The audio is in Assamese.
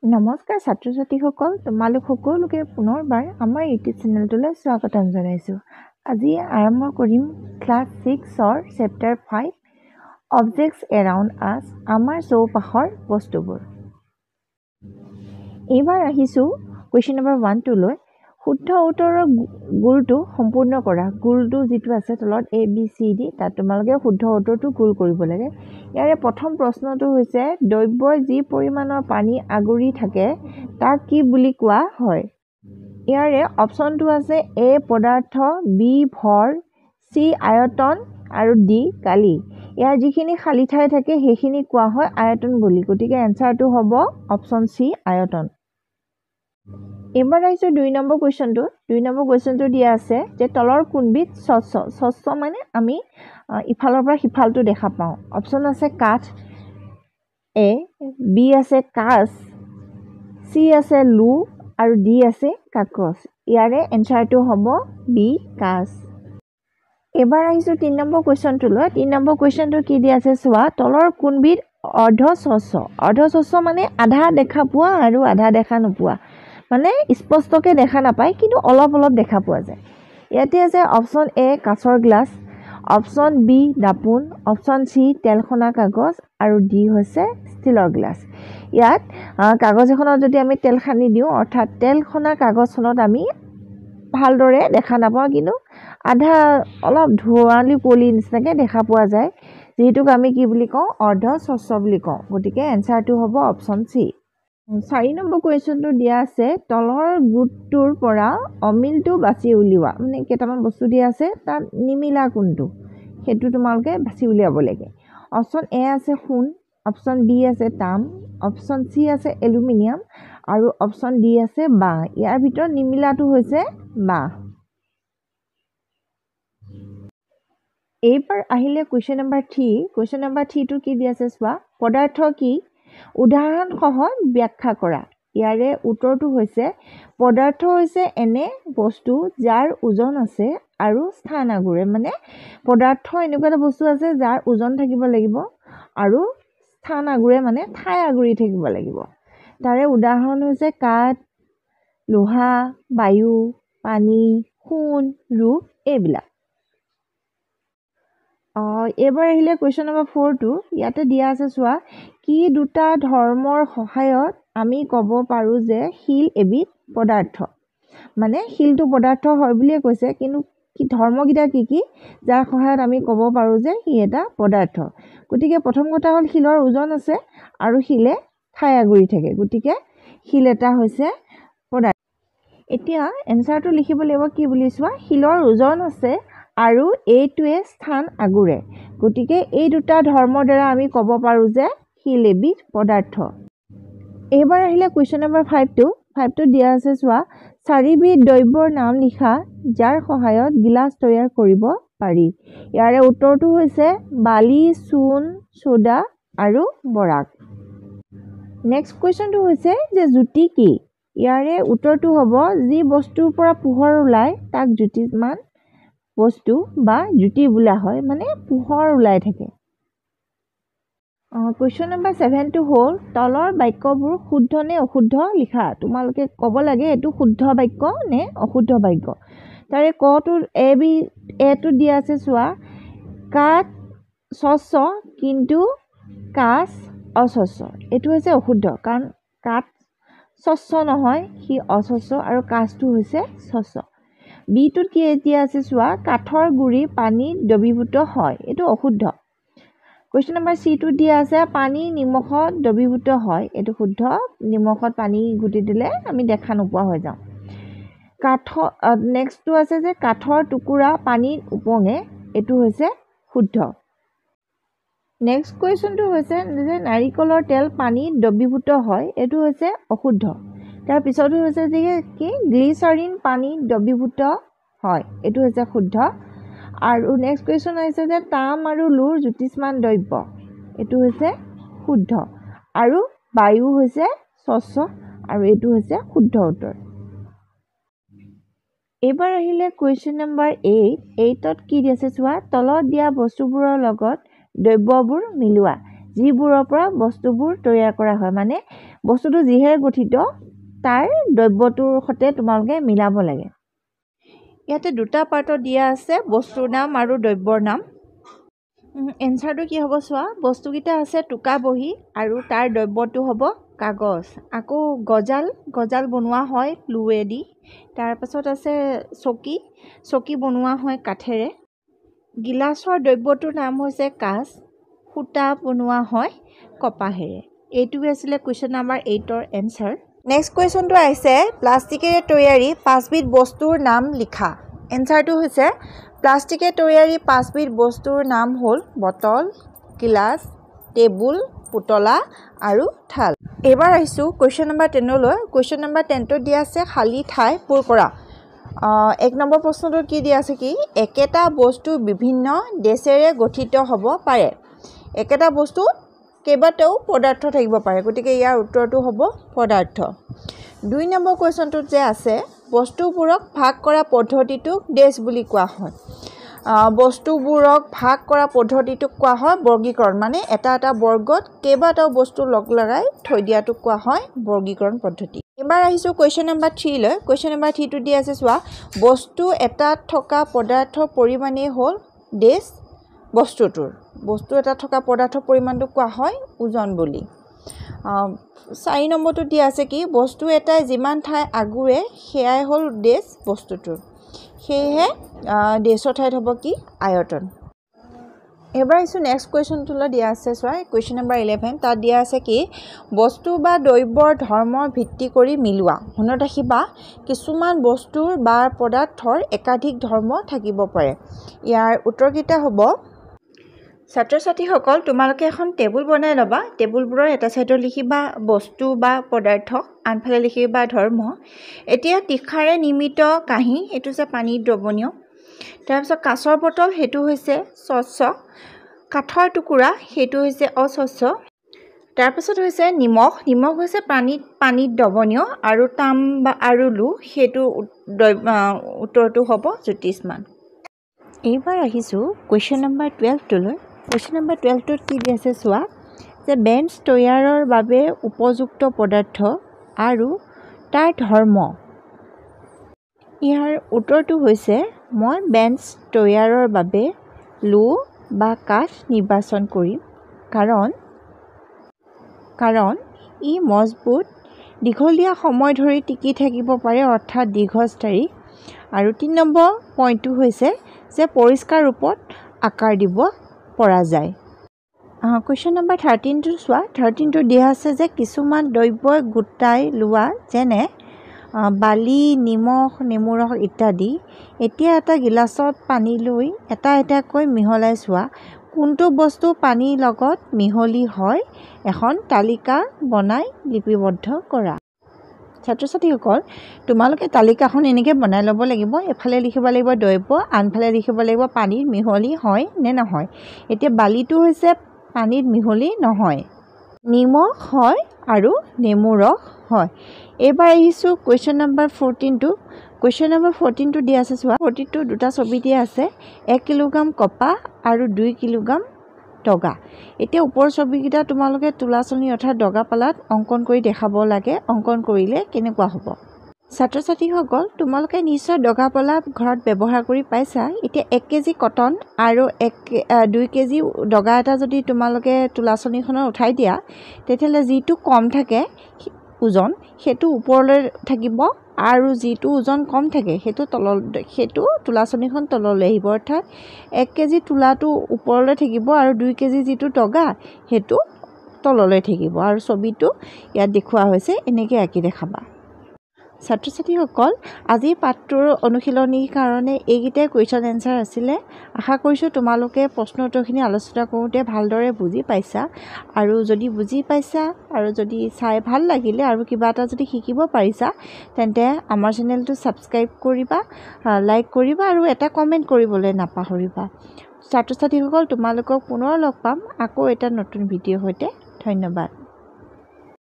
নমস্কাৰ ছাত্ৰ ছাত্ৰীসকল, তোমালোক সকলোকে পুনৰবাৰ আমাৰ ইউটিউব চেনেলটোলৈ স্বাগতম জনাইছোঁ। আজি আৰম্ভ কৰিম ক্লাছ 6ৰ চেপ্টাৰ 5 অবজেক্টছ এৰাউণ্ড আছ, আমাৰ চৌপাশৰ বস্তুবোৰ। এইবাৰ আহিছোঁ কুৱেশ্যন নম্বৰ 1-2লৈ। শুদ্ধ উত্তৰৰ গোলটো সম্পূৰ্ণ কৰা। গোলটো যিটো আছে তলত ABCD, তাত তোমালোকে শুদ্ধ উত্তৰটো গোল কৰিব লাগে। ইয়াৰে প্ৰথম প্ৰশ্নটো হৈছে দ্ৰব্যই যি পৰিমাণৰ পানী আগুৰি থাকে তাক কি বুলি কোৱা হয়? ইয়াৰে অপশ্যনটো আছে A পদাৰ্থ, B ভৰ, C আয়তন আৰু D কালি। ইয়াৰ যিখিনি খালী ঠাই থাকে সেইখিনি কোৱা হয় আয়তন বুলি। গতিকে এনচাৰটো হ'ব অপশ্যন C আয়তন। এইবাৰ আহিছোঁ 2 নম্বৰ কুৱেশ্যনটো। 2 নম্বৰ কুৱেশ্যনটো দিয়া আছে যে তলৰ কোনবিধ স্বচ্ছ? স্বচ্ছ মানে আমি ইফালৰ পৰা সিফালটো দেখা পাওঁ। অপশ্যন আছে কাঠ, A, B আছে কাঁচ, C আছে লো আৰু D আছে কাগজ। ইয়াৰে এনচাৰটো হ'ব B কাঁচ। এইবাৰ আহিছোঁ 3 নম্বৰ কুৱেশ্যনটোলৈ। 3 নম্বৰ কুৱেশ্যনটো কি দিয়া আছে চোৱা, তলৰ কোনবিধ অৰ্ধ স্বচ্ছ? অৰ্ধ স্বচ্ছ মানে আধা দেখা পোৱা আৰু আধা দেখা নোপোৱা, মানে স্পষ্টকৈ দেখা নাপায় কিন্তু অলপ অলপ দেখা পোৱা যায়। ইয়াতে আছে অপশ্যন A কাঁচৰ গ্লাছ, অপশ্যন B দাপোন, অপশ্যন C তেলসনা কাগজ আৰু D হৈছে ষ্টীলৰ গ্লাছ। ইয়াত কাগজ এখনত যদি আমি তেল সানি দিওঁ, অৰ্থাৎ তেলসনা কাগজখনত আমি ভালদৰে দেখা নাপাওঁ কিন্তু আধা অলপ ধোঁৱালি কুঁৱলী নিচিনাকৈ দেখা পোৱা যায়, যিটোক আমি কি বুলি কওঁ? অৰ্ধ স্বচ্ছ বুলি কওঁ। গতিকে এনচাৰটো হ'ব অপশ্যন C। 4 নম্বৰ কুৱেশ্যনটো দিয়া আছে তলৰ গোটটোৰ পৰা অমিলটো বাছি উলিওৱা। মানে কেইটামান বস্তু দিয়া আছে, তাত নিমিলা কোনটো সেইটো তোমালোকে বাছি উলিয়াব লাগে। অপশ্যন A আছে সোণ, অপশ্যন B আছে তাম, অপশ্যন C আছে এলুমিনিয়াম আৰু অপশ্যন D আছে বাঁহ। ইয়াৰ ভিতৰত নিমিলাটো হৈছে বাঁহ। এইবাৰ আহিলে কুৱেশ্যন নম্বৰ 3। কুৱেশ্যন নম্বৰ 3টো কি দিয়া আছে চোৱা, পদাৰ্থ কি? উদাহৰণসহ ব্যাখ্যা কৰা। ইয়াৰে উত্তৰটো হৈছে পদাৰ্থ হৈছে এনে বস্তু যাৰ ওজন আছে আৰু স্থান আগুৰে। মানে পদাৰ্থ এনেকুৱা এটা বস্তু আছে যাৰ ওজন থাকিব লাগিব আৰু স্থান আগুৰে মানে ঠাই আগুৰি থাকিব লাগিব। তাৰে উদাহৰণ হৈছে কাঠ, লোহা, বায়ু, পানী, সোণ, ৰূপ এইবিলাক। এইবাৰ আহিলে কুৱেশ্যন নম্বৰ 4টো। ইয়াতে দিয়া আছে চোৱা, কি দুটা ধৰ্মৰ সহায়ত আমি ক'ব পাৰোঁ যে শিল এবিধ পদাৰ্থ? মানে শিলটো পদাৰ্থ হয় বুলিয়ে কৈছে, কিন্তু কি ধৰ্মকেইটা কি কি যাৰ সহায়ত আমি ক'ব পাৰোঁ যে সি এটা পদাৰ্থ? গতিকে প্ৰথম কথা হ'ল শিলৰ ওজন আছে আৰু শিলে ঠাই আগুৰি থাকে, গতিকে শিল এটা হৈছে পদাৰ্থ। এতিয়া এনচাৰটো লিখিব লাগিব কি বুলি চোৱা, শিলৰ ওজন আছে আৰু এইটোৱে স্থান আগুৰে। গতিকে এই দুটা ধৰ্মৰ দ্বাৰা আমি ক'ব পাৰোঁ যে শিল এবিধ পদাৰ্থ। এইবাৰ আহিলে কুৱেশ্যন নম্বৰ 5টো। 5টো দিয়া আছে চোৱা, 4বিধ দ্ৰব্যৰ নাম লিখা যাৰ সহায়ত গিলাচ তৈয়াৰ কৰিব পাৰি। ইয়াৰে উত্তৰটো হৈছে বালি, চূণ, চ'ডা আৰু বৰাক। নেক্সট কুৱেশ্যনটো হৈছে যে জ্যোতি কি? ইয়াৰে উত্তৰটো হ'ব যি বস্তুৰ পৰা পোহৰ ওলায় তাক জ্যোতিষ্মান বস্তু বা জ্যোতি বোলা হয়, মানে পোহৰ ওলাই থাকে। কুৱেশ্যন নম্বৰ 7টো হ'ল তলৰ বাক্যবোৰ শুদ্ধ নে অশুদ্ধ লিখা। তোমালোকে ক'ব লাগে এইটো শুদ্ধ বাক্য নে অশুদ্ধ বাক্য। তাৰে এটো দিয়া আছে চোৱা, কাঠ স্বচ্ছ কিন্তু কাঁচ অস্বচ্ছ। এইটো হৈছে অশুদ্ধ, কাৰণ কাঠ স্বচ্ছ নহয়, সি অস্বচ্ছ আৰু কাঁচটো হৈছে স্বচ্ছ। বিটোত কি দিয়া আছে চোৱা, কাঠৰ গুৰি পানীত দ্ৰৱীভূত হয়। এইটো অশুদ্ধ। কুৱেশ্যন নম্বৰ Cটো দিয়া আছে পানী নিমখত দ্ৰৱীভূত হয়। এইটো শুদ্ধ। নিমখত পানী ঘুটি দিলে আমি দেখা নোপোৱা হৈ যাওঁ। নেক্সটটো আছে যে কাঠৰ টুকুৰা পানীত উপঙে। এইটো হৈছে শুদ্ধ। নেক্সট কুৱেশ্যনটো হৈছে যে নাৰিকলৰ তেল পানীত দ্ৰৱীভূত হয়। এইটো হৈছে অশুদ্ধ। তাৰ পিছতো হৈছে যে কি গ্লিচাৰিন পানীত দ্ৰৱীভূত হয়। এইটো হৈছে শুদ্ধ। আৰু নেক্সট কুৱেশ্যন হৈছে যে তাম আৰু লোৰ জ্যোতিষ্মান দ্ৰব্য। এইটো হৈছে শুদ্ধ। আৰু বায়ু হৈছে স্বচ্ছ আৰু এইটো হৈছে শুদ্ধ উত্তৰ। এইবাৰ আহিলে কুৱেশ্যন নম্বৰ 8। 8ত কি দিছে চোৱা, তলত দিয়া বস্তুবোৰৰ লগত দ্ৰব্যবোৰ মিলোৱা। যিবোৰৰ পৰা বস্তুবোৰ তৈয়াৰ কৰা হয় মানে বস্তুটো যিহেৰে গঠিত তাৰ দ্ৰব্যটোৰ সৈতে তোমালোকে মিলাব লাগে ইয়াতে দুটা পাৰ্টত দিয়া আছে বস্তুৰ নাম আৰু দ্ৰব্যৰ নাম এনসাৰটো কি হ'ব চোৱা বস্তুকেইটা আছে টুকা বহি আৰু তাৰ দ্ৰব্যটো হ'ব কাগজ আকৌ গজাল বনোৱা হয় লুৱেদি তাৰ পাছত আছে চকী বনোৱা হয় কাঠেৰে গিলাচৰ দ্ৰব্যটোৰ নাম হৈছে কাঁচ সূতা বনোৱা হয় কপাহেৰে এইটোৱে আছিলে কুৱেশ্যন নম্বৰ 8ৰ এনসাৰ নেক্সট কুৱেশ্যনটো আহিছে প্লাষ্টিকেৰে তৈয়াৰী 5বিধ বস্তুৰ নাম লিখা এনসাৰটো হৈছে প্লাষ্টিকেৰে তৈয়াৰী 5বিধ বস্তুৰ নাম হ'ল বটল গিলাচ টেবুল পুতলা আৰু থাল এবাৰ আহিছোঁ কুৱেশ্যন নম্বৰ 10লৈ কুৱেশ্যন নম্বৰ 10টো দিয়া আছে খালী ঠাই পূৰ কৰা 1 নম্বৰ প্ৰশ্নটোত কি দিয়া আছে কি একেটা বস্তু বিভিন্ন দেশেৰে গঠিত হ'ব পাৰে একেটা বস্তু কেইবাটাও পদাৰ্থ থাকিব পাৰে গতিকে ইয়াৰ উত্তৰটো হ'ব পদাৰ্থ 2 নম্বৰ কুৱেশ্যনটোত যে আছে বস্তুবোৰক ভাগ কৰা পদ্ধতিটোক দেশ বুলি কোৱা হয় বস্তুবোৰক ভাগ কৰা পদ্ধতিটোক কোৱা হয় বৰ্গীকৰণ মানে এটা বৰ্গত কেইবাটাও বস্তু লগ লগাই থৈ দিয়াটোক কোৱা হয় বৰ্গীকৰণ পদ্ধতি এবাৰ আহিছোঁ কুৱেশ্যন নম্বৰ 3 লৈ কুৱেশ্যন নম্বৰ 3 টো দি আছে চোৱা বস্তু এটাত থকা পদাৰ্থৰ পৰিমাণেই হ'ল দেশ বস্তু এটাত থকা পদাৰ্থৰ পৰিমাণটোক কোৱা হয় ওজন বুলি 4 নম্বৰটো দিয়া আছে কি বস্তু এটাই যিমান ঠাই আগুৰে সেয়াই হ'ল দেশ বস্তুটোৰ সেয়েহে দেশৰ ঠাইত হ'ব কি আয়তন এবাৰ আহিছোঁ নেক্সট কুৱেশ্যনটোলৈ দিয়া আছে চোৱা কুৱেশ্যন নম্বৰ 11 তাত দিয়া আছে কি বস্তু বা দ্ৰব্যৰ ধৰ্মৰ ভিত্তি কৰি মিলোৱা মনত ৰাখিবা কিছুমান বস্তুৰ বা পদাৰ্থৰ একাধিক ধৰ্ম থাকিব পাৰে ইয়াৰ উত্তৰকেইটা হ'ব ছাত্ৰ ছাত্ৰীসকল তোমালোকে এখন টেবুল বনাই ল'বা টেবুলবোৰৰ এটা সাইডত লিখিবা বস্তু বা পদাৰ্থ আনফালে লিখিবা ধৰ্ম এতিয়া তীখাৰে নিৰ্মিত কাঁহী এইটো হৈছে পানীৰ দ্ৰৱণীয় তাৰপিছত কাঁচৰ বটল সেইটো হৈছে স্বচ্ছ কাঠৰ টুকুৰা সেইটো হৈছে অস্বচ্ছ তাৰপিছত হৈছে নিমখ হৈছে পানীত দ্ৰৱণীয় আৰু তাম বা আৰু লো সেইটো উত্তৰটো হ'ব জ্যোতিষ্মান এইবাৰ আহিছোঁ কুৱেশ্যন নম্বৰ 12লৈ কুৱেশ্যন নম্বৰ 12টোত কি দি আছে চোৱা যে বেঞ্চ তৈয়াৰৰ বাবে উপযুক্ত পদাৰ্থ আৰু তাৰ ধৰ্ম ইয়াৰ উত্তৰটো হৈছে মই বেঞ্চ তৈয়াৰৰ বাবে লো বা কাঠ নিৰ্বাচন কৰিম কাৰণ ই মজবুত দীঘলীয়া সময় ধৰি টিকি থাকিব পাৰে অৰ্থাৎ দীৰ্ঘস্থায়ী আৰু 3 নম্বৰ পইণ্টটো হৈছে যে পৰিষ্কাৰ ৰূপত আকাৰ দিব পৰা যায় কুৱেশ্যন নম্বৰ 13টো চোৱা 13টো দিয়া আছে যে কিছুমান দ্ৰব্যই গোটাই লোৱা যেনে বালি নিমখ নেমু ৰস ইত্যাদি এতিয়া এটা গিলাচত পানী লৈ এটাকৈ মিহলাই চোৱা কোনটো বস্তু পানীৰ লগত মিহলি হয় এখন তালিকা বনাই লিপিবদ্ধ কৰা ছাত্ৰ ছাত্ৰীসকল তোমালোকে তালিকাখন এনেকৈ বনাই ল'ব লাগিব এফালে লিখিব লাগিব দ্ৰব্য আনফালে লিখিব লাগিব পানীত মিহলি হয় নে নহয় এতিয়া বালিটো হৈছে পানীত মিহলি নহয় নিমখ হয় আৰু নেমু ৰস হয় এবাৰ আহিছোঁ কুৱেশ্যন নম্বৰ 14টো কুৱেশ্যন নম্বৰ 14টো দিয়া আছে চোৱা 42 দুটা ছবি দিয়া আছে 1 কিলোগ্ৰাম কপাহ আৰু 2 কিলোগ্ৰাম দগা এতিয়া ওপৰৰ ছবিকেইটা তোমালোকে তুলাচনী অৰ্থাৎ দগা পালাত অংকন কৰি দেখাব লাগে অংকন কৰিলে কেনেকুৱা হ'ব ছাত্ৰ ছাত্ৰীসকল তোমালোকে নিশ্চয় দগা পালা ঘৰত ব্যৱহাৰ কৰি পাইছা এতিয়া 1 কেজি কটন আৰু 2 কেজি দগা এটা যদি তোমালোকে তুলাচনীখনত উঠাই দিয়া তেতিয়াহ'লে যিটো কম থাকে ওজন সেইটো ওপৰলৈ থাকিব আৰু যিটো ওজন কম থাকে সেইটো তুলাচনীখন তললৈ আহিব অৰ্থাৎ 1 কেজি তুলাটো ওপৰলৈ থাকিব আৰু 2 কেজি যিটো দগা সেইটো তললৈ থাকিব আৰু ছবিটো ইয়াত দেখুওৱা হৈছে এনেকৈ আঁকি দেখাবা ছাত্ৰ ছাত্ৰীসকল আজিৰ পাঠটোৰ অনুশীলনীৰ কাৰণে এইকেইটাই কুৱেশ্যন এনসাৰ আছিলে আশা কৰিছোঁ তোমালোকে প্ৰশ্ন উত্তৰখিনি আলোচনা কৰোঁতে ভালদৰে বুজি পাইছা আৰু যদি বুজি পাইছা আৰু যদি চাই ভাল লাগিলে আৰু কিবা এটা যদি শিকিব পাৰিছা তেন্তে আমাৰ চেনেলটো ছাবস্ক্ৰাইব কৰিবা লাইক কৰিবা আৰু এটা কমেণ্ট কৰিবলৈ নাপাহৰিবা ছাত্ৰ ছাত্ৰীসকল তোমালোকক পুনৰ লগ পাম আকৌ এটা নতুন ভিডিঅ'ৰ সৈতে ধন্যবাদ